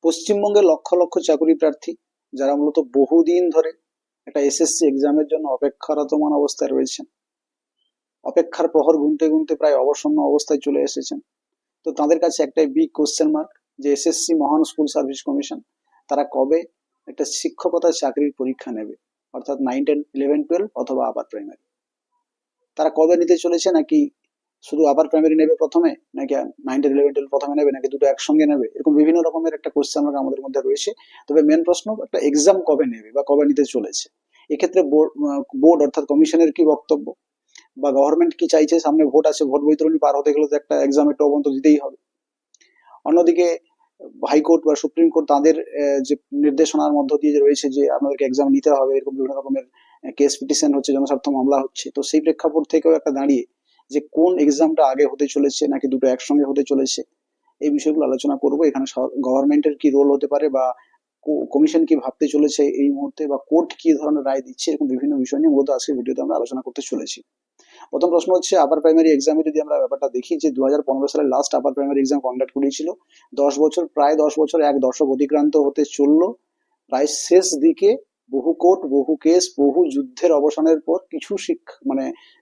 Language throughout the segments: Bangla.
পশ্চিমবঙ্গের লক্ষ লক্ষ চাকরি প্রার্থী যারা মূলত বহুদিন ধরে একটা এসএসসি এক্সামের জন্য অপেক্ষারতমান অবস্থায় রয়েছেন, অপেক্ষার প্রহর গুনতে গুনতে প্রায় অবসন্ন অবস্থায় চলে এসেছেন। তো তাদের কাছে একটাই বিগ কোশ্চেন মার্ক যে এসএসসি মহান স্কুল সার্ভিস কমিশন তারা কবে একটা শিক্ষকতার চাকরির পরীক্ষা নেবে, অর্থাৎ 9, 10, 11, 12 অথবা আপার প্রাইমারি তারা কবে নিতে চলেছে, নাকি শুধু আপার প্রাইমারি নেবে প্রথমে, নাকি 9, 10, 11, 12 প্রথমে নেবে, নাকি দুটো একসঙ্গে নেবে, এরকম বিভিন্ন রকমের একটা কোশ্চেন মার্ক আমাদের মধ্যে রয়েছে। তবে মেন প্রশ্ন একটা এক্সাম কবে নেবে বা কবে নিতে চলেছে। এক্ষেত্রে বোর্ড অর্থাৎ কমিশনের কি বক্তব্য বা গভর্নমেন্ট কি চাইছে, সামনে ভোট আছে, ভোট বৈতরণী পার হতে গেলে তো একটা এক্সাম একটু অবন্ত দিতেই হবে। অন্যদিকে হাইকোর্ট বা সুপ্রিম কোর্ট তাদের যে নির্দেশনার মধ্য দিয়ে যে রয়েছে যে আপনাদেরকে এক্সাম নিতে হবে, এরকম বিভিন্ন রকমের কেস পিটিশন হচ্ছে, জনস্বার্থ মামলা হচ্ছে। তো সেই প্রেক্ষাপট থেকেও একটা দাঁড়িয়ে যে কোন এক্সামটা আগে হতে চলেছে নাকি দুটো একসঙ্গে হতে চলেছে, এই বিষয়গুলো আলোচনা করব। এখানে গভর্নমেন্টের কি রোল হতে পারে বা কমিশন কি ভাবতে চলেছে এই মুহূর্তে, বা কোর্ট কি ধরনের রায় দিচ্ছে, এরকম বিভিন্ন বিষয় নিয়ে মূলত আজকে ভিডিওতে আমরা আলোচনা করতে চলেছি। প্রথম প্রশ্ন হচ্ছে আপার প্রাইমারি এক্সামে যদি আমরা ব্যাপারটা দেখি যে 2015 সালে last upper primary exam conduct করেছিল। 10 বছর, প্রায় 10 বছর, এক দশক অতিক্রান্ত হতে চললো। প্রায় শেষ দিকে বহু কোর্ট, বহু কেস, বহু যুদ্ধের অবসানের পর কিছু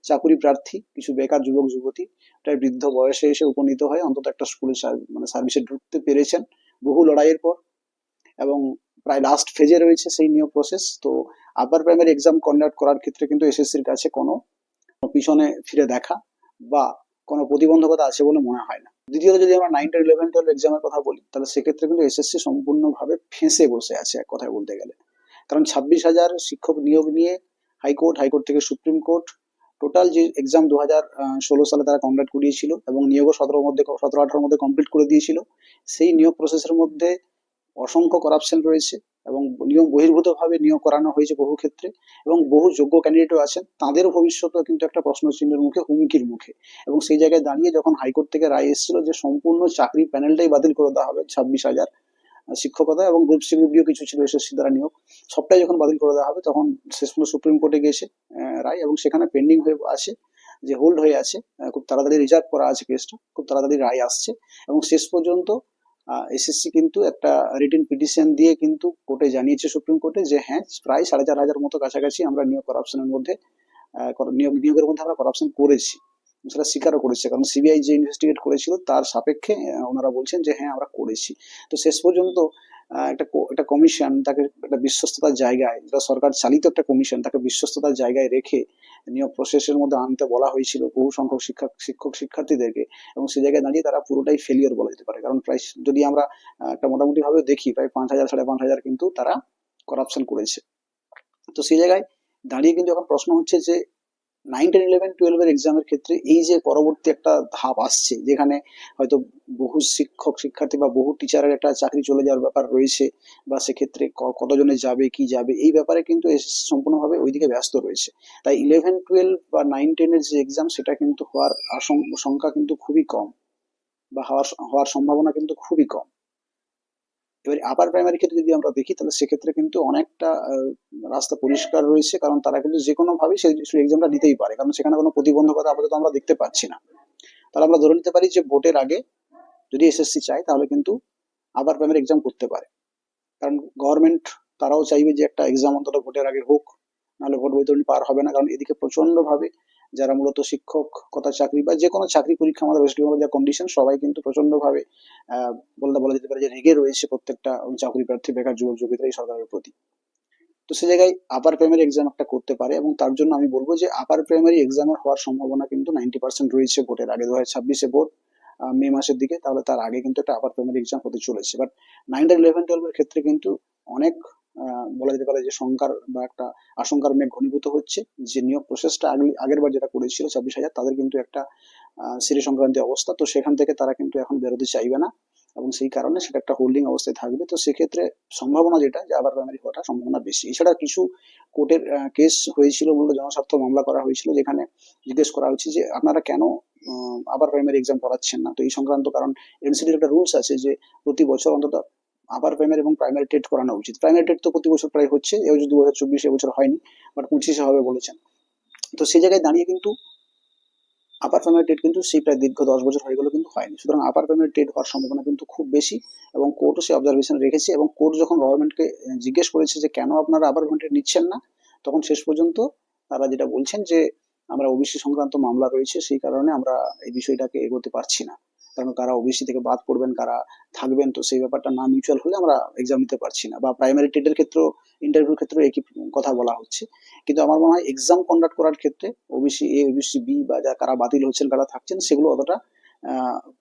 চাকুরি প্রার্থী, কিছু বেকার যুবক যুবতী প্রায় বৃদ্ধ বয়সে এসে উপনীত হয় অন্তত একটা স্কুলে সার্ভিসে ঢুকতে পেরেছেন বহু লড়াইয়ের পর, এবং প্রায় লাস্ট ফেজে রয়েছে সেই নিয়োগ প্রসেস। তো আপার প্রাইমারি এক্সাম কন্ডাক্ট করার ক্ষেত্রে কিন্তু এসএসসির কাছে কোনো পিছনে ফিরে দেখা বা কোনো প্রতিবন্ধকতা আছে বলে মনে হয় না। দ্বিতীয়ত যদি আমরা 9, 10, 11, 12 এক্সামের কথা বলি, তাহলে সেক্ষেত্রে কিন্তু এসএসসি সম্পূর্ণভাবে ফেঁসে বসে আছে এক কথায় বলতে গেলে। কারণ 26,000 শিক্ষক নিয়োগ নিয়ে হাইকোর্ট থেকে সুপ্রিম কোর্ট টোটাল যে এক্সাম 2016 সালে তারা কন্ডাক্ট করিয়েছিল এবং নিয়োগও 17-18 মধ্যে কমপ্লিট করে দিয়েছিল। সেই নিয়োগ প্রসেসের মধ্যে অসংখ্য করাপশন রয়েছে এবং নিয়ম বহির্ভূতভাবে নিয়োগ করানো হয়েছে বহু ক্ষেত্রে, এবং বহু যোগ্য ক্যান্ডিডেটও আছেন, তাদের ভবিষ্যৎও কিন্তু একটা প্রশ্ন চিহ্নের মুখে, হুমকির মুখে। এবং সেই জায়গায় দাঁড়িয়ে যখন হাইকোর্ট থেকে রায় এসেছিল যে সম্পূর্ণ চাকরি প্যানেলটাই বাতিল করে দেওয়া হবে, 26,000 শিক্ষকতা এবং গ্রুপ সি গ্রুপ ডিও কিছু ছিল এসএসসি দ্বারা নিয়োগ, সবটাই যখন বাতিল করে দেওয়া হবে, তখন শেষ পর্যন্ত সুপ্রিম কোর্টে গিয়েছে রায়, এবং সেখানে পেন্ডিং হয়ে আছে, যে হোল্ড হয়ে আছে, খুব তাড়াতাড়ি রিজার্ভ করা আছে কেসটা, খুব তাড়াতাড়ি রায় আসছে। এবং শেষ পর্যন্ত এসএসসি কিন্তু একটা রিটেন পিটিশন দিয়ে কিন্তু কোর্টে জানিয়েছে, সুপ্রিম কোর্টে, যে হ্যাঁ প্রায় 4,500 মতো কাছাকাছি আমরা নিয়োগ করাপশনের মধ্যে নিয়োগের মধ্যে আমরা করাপশন করেছি, সেটা স্বীকারও করেছে। কারণ সিবিআই যে ইনভেস্টিগেট করেছিল তার সাপেক্ষে ওনারা বলছেন যে হ্যাঁ আমরা করেছি। তো শেষ পর্যন্ত একটা কমিশন তাকে একটা বিশ্বস্ততার জায়গায়, যেটা সরকার চালিত একটা কমিশন, তাকে বিশ্বস্ততার জায়গায় রেখে নিয়োগ প্রসেসের মধ্যে আনতে বলা হয়েছিল বহু সংখ্যক শিক্ষক শিক্ষার্থীদেরকে, এবং সেই জায়গায় দাঁড়িয়ে তারা পুরোটাই ফেলিওর বলা যেতে পারে। কারণ প্রায় যদি আমরা একটা মোটামুটি ভাবে দেখি, প্রায় 5,000, 5,500 কিন্তু তারা করাপশন করেছে। তো সেই জায়গায় দাঁড়িয়ে কিন্তু এখন প্রশ্ন হচ্ছে যে 9, 10, 11, 12 এর এক্সামের ক্ষেত্রে এই যে পরবর্তী একটা ধাপ আসছে, যেখানে হয়তো বহু শিক্ষক শিক্ষার্থী বা বহু টিচারের একটা চাকরি চলে যাওয়ার ব্যাপার রয়েছে, বা সেক্ষেত্রে কতজনে যাবে কি যাবে, এই ব্যাপারে কিন্তু এসএসসি সম্পূর্ণভাবে ওইদিকে ব্যস্ত রয়েছে। তাই 11, 12 বা 9, 10 এর যে এক্সাম, সেটা কিন্তু হওয়ার সংখ্যা কিন্তু খুবই কম, বা হওয়ার সম্ভাবনা কিন্তু খুবই কম। এবার আপার প্রাইমারি ক্ষেত্রে যদি আমরা দেখি, তাহলে সেক্ষেত্রে কিন্তু অনেকটা রাস্তা পরিষ্কার রয়েছে, কারণ তারা কিন্তু যে কোনো ভাবে সেই এক্সামটা নিতেই পারে, কারণ সেখানে কোনো প্রতিবন্ধকতা আপাতত আমরা দেখতে পাচ্ছি না। তাহলে আমরা ধরে নিতে পারি যে ভোটের আগে যদি এসএসসি চায়, তাহলে কিন্তু আপার প্রাইমারি এক্সাম করতে পারে। কারণ গভর্নমেন্ট তারাও চাইবে যে একটা এক্সাম অন্তত ভোটের আগে হোক, নাহলে ভোট বৈতরণী পার হবে না। কারণ এদিকে প্রচন্ড ভাবে যারা মূলত শিক্ষকতা চাকরি বা যে কোনো চাকরি পরীক্ষা আমাদের ওয়েস্ট বেঙ্গলের যা কন্ডিশন, সবাই কিন্তু প্রচন্ড ভাবে বলা যেতে পারে যে রেগে রয়েছে প্রত্যেকটা চাকরি প্রার্থী, বেকার যুবক যুবতীরা এই সরকারের প্রতি। তো সে জায়গায় আপার প্রাইমারি এক্সাম একটা করতে পারে, এবং তার জন্য আমি বলবো যে আপার প্রাইমারি এক্সামের হওয়ার সম্ভাবনা কিন্তু 90% রয়েছে ভোটের আগে। 2026-এ ভোট, মে মাসের দিকে, তাহলে তার আগে কিন্তু একটা আপার প্রাইমারি এক্সাম হতে চলেছে। বাট 9, 10, 11, 12 এর ক্ষেত্রে কিন্তু অনেক বলা যেতে পারে যে শঙ্কার বা একটা আশঙ্কার মেঘ ঘনীভূত হচ্ছে, যে নিয়োগ প্রসেসটা আগের বার যেটা করেছিল 26,000, তাদের কিন্তু একটা সিঁড়ি সংক্রান্তি অবস্থা। তো সেখান থেকে তারা কিন্তু এখন বেরোতে চাইবে না, এবং সেই কারণে সেটা একটা হোল্ডিং অবস্থায় থাকবে। তো সেক্ষেত্রে সম্ভাবনা যেটা, যে আবার প্রাইমারি হওয়াটা সম্ভাবনা বেশি। এছাড়া কিছু কোর্টের কেস হয়েছিল, মূলত জনস্বার্থ মামলা করা হয়েছিল, যেখানে জিজ্ঞেস করা হচ্ছে যে আপনারা কেন আবার প্রাইমারি এক্সাম করাচ্ছেন না। তো এই সংক্রান্ত, কারণ এনসিটির একটা রুলস আছে যে প্রতি বছর অন্তত আপার প্রাইমারি এবং প্রাইমারি টেট করানো উচিত। প্রাইমারি টেট তো প্রতি বছর প্রায় হচ্ছে, এই 2024 এবছর হয়নি, বাট 25-এ হবে বলেছেন। তো সেই জায়গায় দাঁড়িয়ে কিন্তু আপার প্রাইমারি টেট কিন্তু সেই প্রায় দীর্ঘ 10 বছর হয়ে গেল কিন্তু কিন্তু হয়নি। সুতরাং আপার প্রাইমারি টেট হওয়ার সম্ভাবনা কিন্তু খুব বেশি, এবং কোর্টও সেই অবজারভেশন রেখেছে। এবং কোর্ট যখন গভর্নমেন্টকে জিজ্ঞেস করেছে যে কেন আপনারা আপার প্রাইমারি টেট নিচ্ছেন না, তখন শেষ পর্যন্ত তারা যেটা বলছেন যে আমরা ওবিসি সংক্রান্ত মামলা রয়েছে, সেই কারণে আমরা এই বিষয়টাকে এগোতে পারছি না। কারণ কারা ওবিসি থেকে বাদ পড়বেন, কারা থাকবেন, তো সেই ব্যাপারটা না মিউচুয়াল হলে আমরা এক্সাম নিতে পারছি না। বা প্রাইমারি টেটের ক্ষেত্রেও, ইন্টারভিউর ক্ষেত্রেও একই কথা বলা হচ্ছে। কিন্তু আমার মনে হয় এক্সাম কন্ডাক্ট করার ক্ষেত্রে ওবিসি এ, ওবিসি বি বা যা কারা বাতিল হচ্ছেন, কারা থাকছেন, সেগুলো অতটা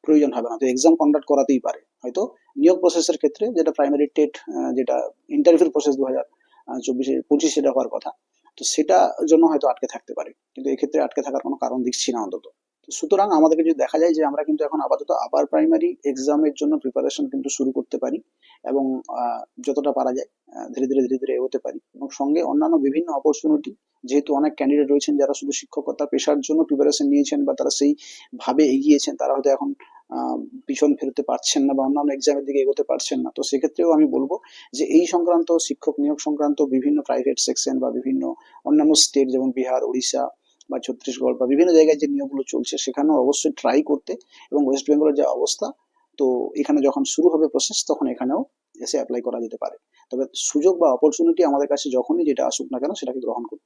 প্রয়োজন হবে না। তো এক্সাম কন্ডাক্ট করাতেই পারে হয়তো। নিয়োগ প্রসেসের ক্ষেত্রে যেটা প্রাইমারি টেট, যেটা ইন্টারভিউর প্রসেস 2024-25 সেটা হওয়ার কথা, তো সেটা জন্য হয়তো আটকে থাকতে পারে। কিন্তু এক্ষেত্রে আটকে থাকার কোনো কারণ দেখছি না অন্তত। তো সুতরাং আমাদেরকে যদি দেখা যায় যে আমরা কিন্তু এখন আপাতত আপার প্রাইমারি এক্সামের জন্য প্রিপারেশন কিন্তু শুরু করতে পারি, এবং যতটা পারা যায় ধীরে ধীরে ধীরে ধীরে এগোতে পারি। এবং সঙ্গে অন্যান্য বিভিন্ন অপরচুনিটি, যেহেতু অনেক ক্যান্ডিডেট রয়েছেন যারা শুধু শিক্ষকতা পেশার জন্য প্রিপারেশন নিয়েছেন বা তারা সেই ভাবে এগিয়েছেন, তারা হয়তো এখন পিছন ফেরতে পারছেন না বা অন্যান্য এক্সামের দিকে এগোতে পারছেন না। তো সেক্ষেত্রেও আমি বলবো যে এই সংক্রান্ত, শিক্ষক নিয়োগ সংক্রান্ত বিভিন্ন প্রাইভেট সেকশন বা বিভিন্ন অন্যান্য স্টেট যেমন বিহার, উড়িষ্যা বা ছত্তিশগড় বা বিভিন্ন জায়গায় যে নিয়োগগুলো চলছে, সেখানেও অবশ্যই ট্রাই করতে। এবং ওয়েস্ট বেঙ্গলের যে অবস্থা, তো এখানে যখন শুরু হবে প্রসেস, তখন এখানেও এসে অ্যাপ্লাই করা যেতে পারে। তবে সুযোগ বা অপরচুনিটি আমাদের কাছে যখনই যেটা আসুক না কেন, সেটাকে গ্রহণ করতে